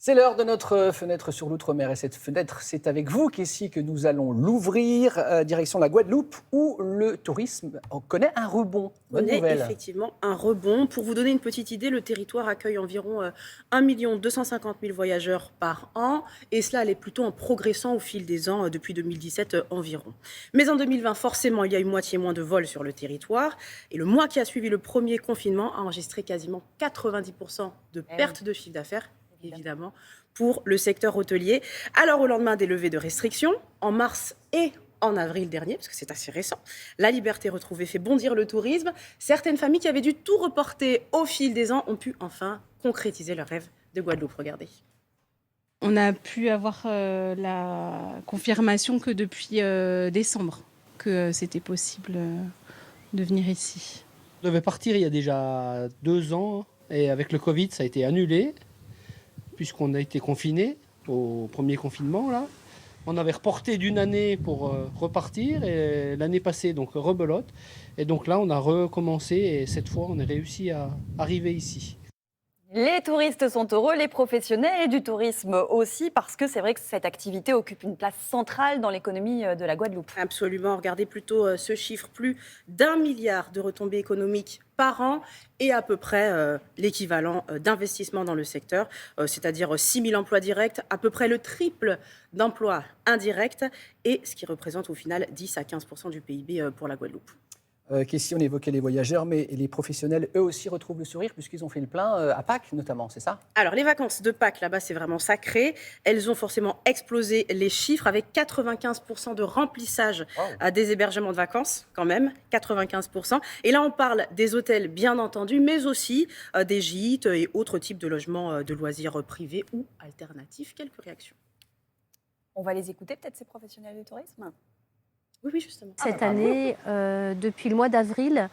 C'est l'heure de notre fenêtre sur l'outre-mer et cette fenêtre, c'est avec vous qu'ici que nous allons l'ouvrir, direction la Guadeloupe où le tourisme connaît un rebond. Bonne Connaît nouvelle. effectivement un rebond. Pour vous donner une petite idée, le territoire accueille environ 1 250 000 voyageurs par an et cela allait plutôt en progressant au fil des ans depuis 2017 environ. Mais en 2020, forcément, il y a eu moitié moins de vols sur le territoire et le mois qui a suivi le premier confinement a enregistré quasiment 90% de pertes de chiffre d'affaires, évidemment, pour le secteur hôtelier. Alors au lendemain des levées de restrictions, en mars et en avril dernier, parce que c'est assez récent, la liberté retrouvée fait bondir le tourisme. Certaines familles qui avaient dû tout reporter au fil des ans ont pu enfin concrétiser leur rêve de Guadeloupe. Regardez. On a pu avoir la confirmation que depuis décembre, que c'était possible de venir ici. On devait partir il y a déjà 2 ans et avec le Covid, ça a été annulé puisqu'on a été confinés au premier confinement là. On avait reporté d'une année pour repartir et l'année passée, donc rebelote. Et donc là, on a recommencé et cette fois, on a réussi à arriver ici. Les touristes sont heureux, les professionnels du tourisme aussi, parce que c'est vrai que cette activité occupe une place centrale dans l'économie de la Guadeloupe. Absolument, regardez plutôt ce chiffre, plus d'1 milliard de retombées économiques par an et à peu près l'équivalent d'investissement dans le secteur, c'est-à-dire 6 000 emplois directs, à peu près le triple d'emplois indirects et ce qui représente au final 10 à 15% du PIB pour la Guadeloupe. Ici, on évoquait les voyageurs, mais les professionnels, eux aussi, retrouvent le sourire puisqu'ils ont fait le plein à Pâques, notamment, c'est ça? Alors, les vacances de Pâques, là-bas, c'est vraiment sacré. Elles ont forcément explosé les chiffres avec 95% de remplissage des hébergements de vacances, quand même, 95%. Et là, on parle des hôtels, bien entendu, mais aussi des gîtes et autres types de logements de loisirs privés ou alternatifs. Quelques réactions. On va les écouter, peut-être, ces professionnels du tourisme? Oui, justement. Cette année, depuis le mois d'avril,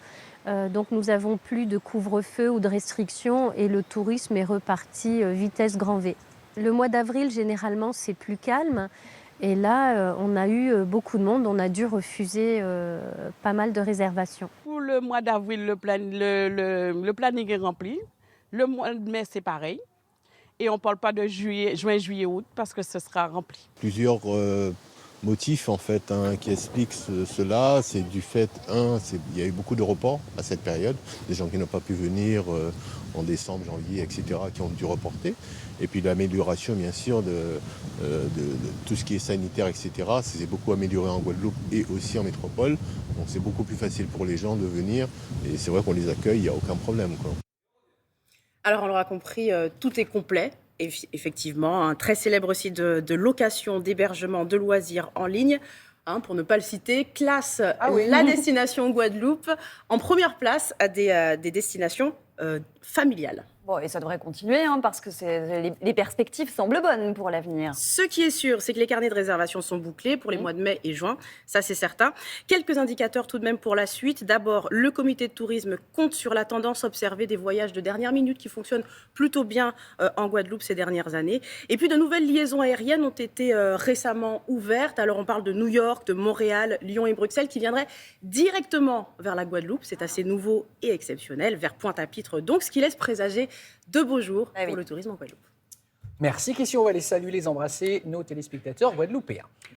donc nous avons plus de couvre-feu ou de restrictions et le tourisme est reparti vitesse grand V. Le mois d'avril, généralement, c'est plus calme. Et là, on a eu beaucoup de monde. On a dû refuser pas mal de réservations. Pour le mois d'avril, le planning est rempli. Le mois de mai, c'est pareil. Et on ne parle pas de juin, juillet, août parce que ce sera rempli. Plusieurs motifs en fait qui expliquent cela, c'est du fait, il y a eu beaucoup de reports à cette période, des gens qui n'ont pas pu venir en décembre, janvier, etc., qui ont dû reporter, et puis l'amélioration bien sûr de tout ce qui est sanitaire, etc., c'est beaucoup amélioré en Guadeloupe et aussi en métropole, donc c'est beaucoup plus facile pour les gens de venir, et c'est vrai qu'on les accueille, il n'y a aucun problème, quoi. Alors on l'aura compris, tout est complet. Effectivement, un très célèbre site de location, d'hébergement, de loisirs en ligne, pour ne pas le citer, classe la destination Guadeloupe en première place à des destinations familiales. Bon, et ça devrait continuer, parce que les perspectives semblent bonnes pour l'avenir. Ce qui est sûr, c'est que les carnets de réservation sont bouclés pour les mois de mai et juin, ça c'est certain. Quelques indicateurs tout de même pour la suite. D'abord, le comité de tourisme compte sur la tendance observée des voyages de dernière minute qui fonctionnent plutôt bien en Guadeloupe ces dernières années. Et puis de nouvelles liaisons aériennes ont été récemment ouvertes. Alors on parle de New York, de Montréal, Lyon et Bruxelles qui viendraient directement vers la Guadeloupe. C'est assez nouveau et exceptionnel, vers Pointe-à-Pitre donc, ce qui laisse présager de beaux jours pour le tourisme en Guadeloupe. Merci, Kessie. On va les saluer, les embrasser, nos téléspectateurs guadeloupéens.